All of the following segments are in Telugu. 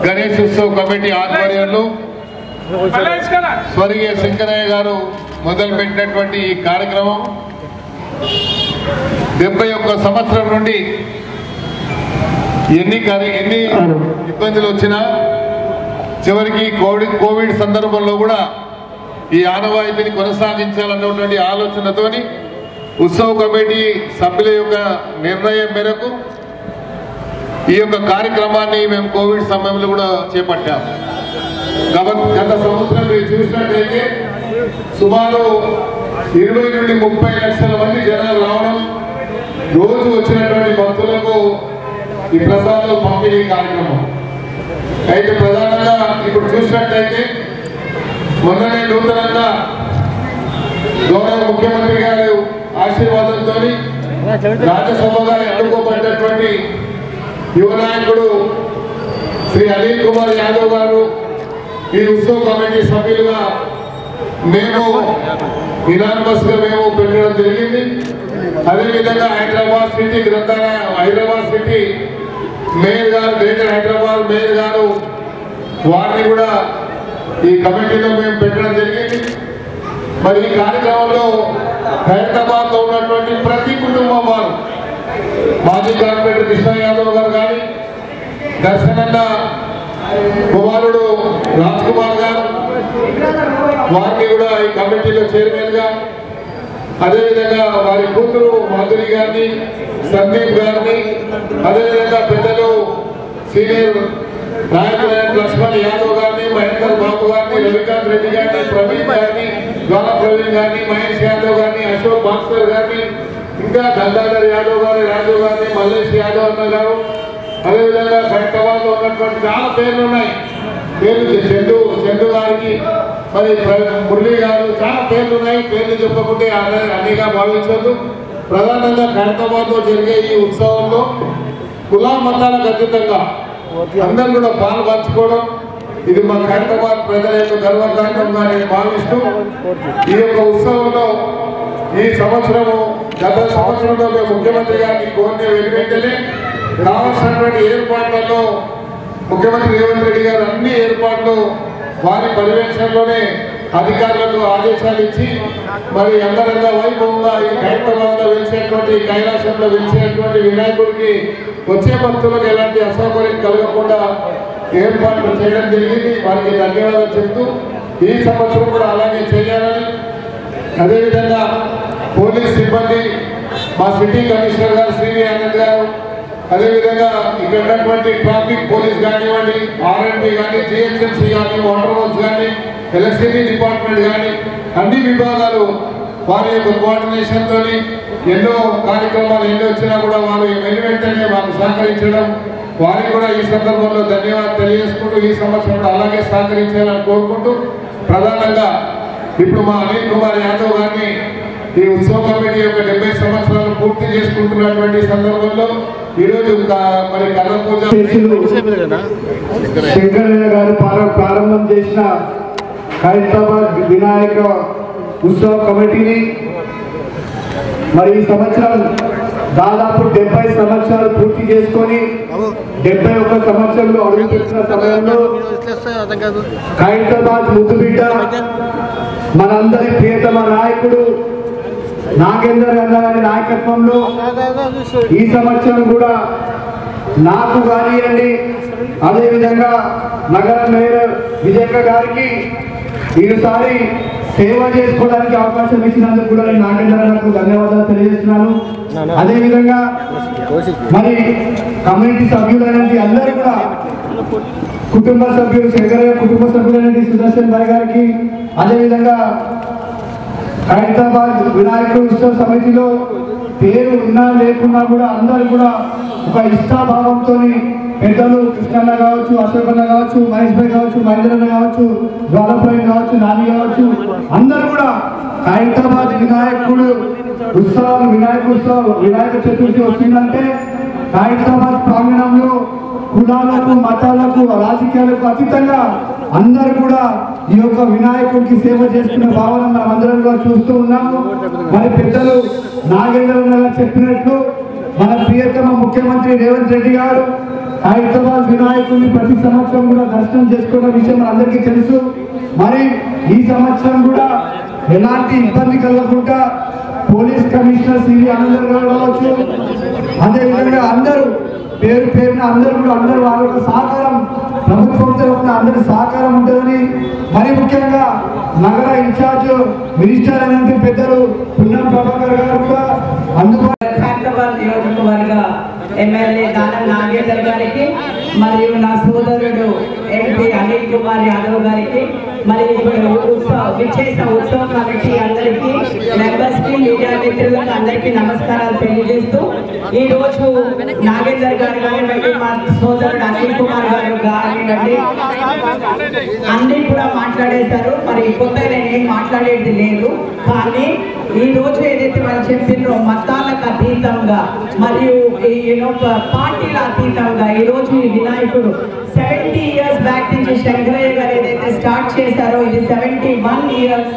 గణేష్ ఉత్సవ్ కమిటీ ఆధ్వర్యంలో స్వర్గీయ శంకరయ్య గారు మొదలుపెట్టినటువంటి ఈ కార్యక్రమం 71 సంవత్సరం నుండి ఎన్ని ఇబ్బందులు వచ్చినా చివరికి కోవిడ్ సందర్భంలో కూడా ఈ ఆనవాయితీని కొనసాగించాలన్నటువంటి ఆలోచనతోని ఉత్సవ కమిటీ సభ్యుల యొక్క నిర్ణయం మేరకు ఈ యొక్క కార్యక్రమాన్ని మేము కోవిడ్ సమయంలో కూడా చేపట్టాము. గత సంవత్సరం మీరు చూసినట్లయితే సుమారు 20 నుండి 30 లక్షల మంది జనాలు రావడం, రోజు వచ్చినటువంటి భక్తులకు ఈ ప్రసాదాలు పంపిణీ కార్యక్రమం. అయితే ప్రధానంగా ఇప్పుడు చూసినట్లయితే మొన్ననే నూతనంగా గౌరవ ముఖ్యమంత్రి గారు ఆశీర్వాదంతో రాజ్యసభగా ఎన్నుకోబడినటువంటి యువ నాయకుడు శ్రీ అనిల్ కుమార్ యాదవ్ గారు ఈ ఉత్సవ కమిటీ సభ్యులుగా మేము యునానిమస్ గా మేము పెట్టడం జరిగింది. అదేవిధంగా హైదరాబాద్ సిటీ మేయర్ గారు, గ్రేటర్ హైదరాబాద్ మేయర్ గారు వారిని కూడా ఈ కమిటీలో మేము పెట్టడం జరిగింది. మరి ఈ కార్యక్రమంలో హైదరాబాద్ లో ఉన్నటువంటి ప్రతి కుటుంబం వారు, మాజీ కార్పొరేటర్ కృష్ణ యాదవ్ గారు కానీ, దర్శనన్న కుమారుడు రాజ్ కుమార్ గారు వారిని కూడా ఈ కమిటీలో చైర్మన్ గా, అదేవిధంగా వారి కూతురు మాధురి గారిని, సందీప్ గారిని, అదేవిధంగా పెద్దలు సీనియర్ నాయకులైన లక్ష్మణ్ యాదవ్ గారిని, మహేందర్ బాబు గారిని, రవికాంత్ రెడ్డి గారిని, ప్రవీణ్ గారిని, జ్వాలా ప్రవీణ్ గారిని, మహేష్ యాదవ్ గారిని, అశోక్ భాస్కర్ గారిని, ఇంకా గంగాధర్ యాదవ్ గారి, రాజు గారిని, మల్లేష్ యాదవ్ అన్న గారు, అదేవిధంగా హైదరాబాద్ లో ఉన్నటువంటి చాలా పేర్లు ఉన్నాయి. చందు గారికి, మరి మురళి గారు, చాలా పేర్లు ఉన్నాయి. పేర్లు చెప్పకుంటే అన్నిగా భావించద్దు. ప్రధానంగా హైదరాబాద్ లో జరిగే ఈ ఉత్సవంలో కులా మతాలకు అతీతంగా అందరూ కూడా పాలు పంచుకోవడం, ఇది మా హైదరాబాద్ ప్రజల యొక్క గర్వకారణంగా నేను భావిస్తూ ఈ యొక్క ఉత్సవంలో ఈ సంవత్సరము గత సంవత్సరంలో మేము ముఖ్యమంత్రి గారిని కోరిన వెంటనే కావాల్సినటువంటి ఏర్పాట్లలో ముఖ్యమంత్రి రేవంత్ రెడ్డి గారు అన్ని ఏర్పాట్లు వారి పర్యవేక్షణలోనే అధికారులకు ఆదేశాలు ఇచ్చి మరి అంగరంగ వైభవంగా ఈ హైదరాబాద్ లో వెలిసేటువంటి, కైలాసంలో వెలిసేటువంటి వినాయకుడికి వచ్చే భక్తులకు ఎలాంటి అసౌకర్యం కలగకుండా ఏర్పాట్లు చేయడం జరిగింది. వారికి ధన్యవాదాలు చెప్తూ ఈ సంవత్సరం కూడా అలాగే చేయాలని, అదేవిధంగా పోలీస్ సిబ్బంది, మా సిటీ కమిషనర్ గారు శ్రీవి ఆనంద్ గారు, అదేవిధంగా ఇక్కడ ఉన్నటువంటి ట్రాఫిక్ పోలీస్ కానివ్వండి, ఆర్ఎండ్బి కానీ, జిహెచ్ఎంసీ కానీ, వాటర్ వర్క్స్ కానీ, ఎలక్ట్రిసిటీ డిపార్ట్మెంట్ కానీ, అన్ని విభాగాలు వారి యొక్క కోఆర్డినేషన్ తోని ఎన్నో కార్యక్రమాలు ఎన్ని వచ్చినా కూడా వారు వెంటనే మాకు సహకరించడం, వారికి కూడా ఈ సందర్భంలో ధన్యవాదాలు తెలియజేసుకుంటూ ఈ సంవత్సరం అలాగే సహకరించాలని కోరుకుంటూ, ప్రధానంగా ఇప్పుడు మా అనిల్ కుమార్ యాదవ్ గారిని ఈ ఉత్సవ కమిటీ యొక్క 70 సంవత్సరాలు పూర్తి చేసుకుంటున్నటువంటి సందర్భంలో ఈరోజు మరి కర్ర పూజ శంకరయ్య గారు ప్రారంభం చేసిన హైదరాబాద్ వినాయక ఉత్సవ కమిటీని మరి ఈ సంవత్సరం దాదాపు 70 సంవత్సరాలు పూర్తి చేసుకొని 71 సంవత్సరంలో అడుగుపెట్టిన సమయంలో హైదరాబాద్ ముద్దుబిడ్డ మనందరి ప్రియతమ నాయకుడు నాగేందర్ గారి నాయకత్వంలో ఈ సంవత్సరం కూడా నాకు కానివ్వండి, అదేవిధంగా నగర మేయర్ విజయక్క గారికి ఈసారి సేవ చేసుకోవడానికి అవకాశం ఇచ్చినందుకు కూడా నేను నాగేందర్ గారికి ధన్యవాదాలు తెలియజేస్తున్నాను. అదేవిధంగా మరి కమ్యూనిటీ సభ్యులైనటువంటి అందరూ కూడా, కుటుంబ సభ్యులు, శంకరయ్య కుటుంబ సభ్యులైనటువంటి సుదర్శన్ భాయ్ గారికి, అదేవిధంగా హైదరాబాద్ వినాయక ఉత్సవ సమితిలో పేరు ఉన్నా లేకున్నా కూడా అందరూ కూడా ఒక ఇష్టాభావంతో పెద్దలు కృష్ణన్న కావచ్చు, అశోక్ అన్న కావచ్చు, మహేష్ భాయ్ కావచ్చు, మహేంద్రన్న కావచ్చు, జ్వాలప్రవీణ్ కావచ్చు, నాని కావచ్చు, అందరూ కూడా హైదరాబాద్ వినాయకుడు ఉత్సవాలు, వినాయక చతుర్థి వస్తుందంటే హైదరాబాద్ ప్రాంగణంలో కులాలకు, మతాలకు, రాజకీయాలకు అతీతంగా అందరూ కూడా ఈ యొక్క వినాయకుడికి సేవ చేసుకునే భావన మనం అందరం కూడా చూస్తూ ఉన్నాము. మరి పెద్దలు నాగేంద్ర గారు చెప్పినట్లు మన ప్రియతమ ముఖ్యమంత్రి రేవంత్ రెడ్డి గారు హైదరాబాద్ వినాయకుడిని ప్రతి సంవత్సరం కూడా దర్శనం చేసుకున్న విషయం మనందరికీ తెలుసు. మరి ఈ సంవత్సరం కూడా ఎలాంటి ఇబ్బంది కలగకుండా పోలీస్ కమిషనర్ సివి ఆనంద్ గారు కావచ్చు, అదేవిధంగా అందరూ పేరు పేరున అందరూ వాళ్ళ యొక్క సహకారం ప్రభుత్వం తరఫున అందరి సహకారం ఉంటుందని, మరి ముఖ్యంగా నగర ఇన్ఛార్జ్ మినిస్టర్ అయిన పెద్దలు పున్నం ప్రభాకర్ గారు కూడా హైదరాబాద్ నియోజకవర్గ ఎమ్మెల్యే దానం నాగేందర్ గారికి మరియు నా సోదరుడు ఎంపీ అనిల్ కుమార్ యాదవ్ గారికి, మరి ఇప్పుడు విచ్చేసిన ఉత్సవ కమిటీ అందరికీ, మెంబర్స్ కి, మీడియా మిత్రులకు అందరికీ నమస్కారాలు తెలియజేస్తూ, ఈ రోజు నాగేందర్ గారు కానివ్వండి, మా సోదరుడు అనిల్ కుమార్ గారు కానివ్వండి అన్ని కూడా మాట్లాడేశారు. మరి కొత్తగా నేనేం మాట్లాడేది లేదు. కానీ ఈ రోజు ఏదైతే వాళ్ళు చెప్పిండ్రో మతాలకు అతీతంగా మరియు పార్టీల అతీతంగా ఈ రోజు ఈ వినాయకుడు 70 years బ్యాక్ నుంచి శంకరయ్య గారు ఏదైతే స్టార్ట్ చేశారో ఇది 71 years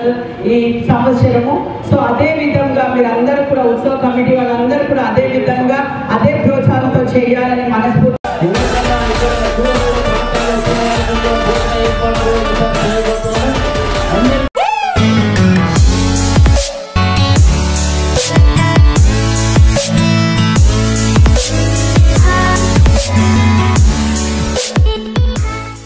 ఈ సంవత్సరము. సో అదే విధంగా మీరు అందరూ కూడా ఉత్సవ కమిటీ వాళ్ళందరూ కూడా అదే విధంగా అదే ప్రోత్సాహంతో చేయాలని మనస్ఫూర్తి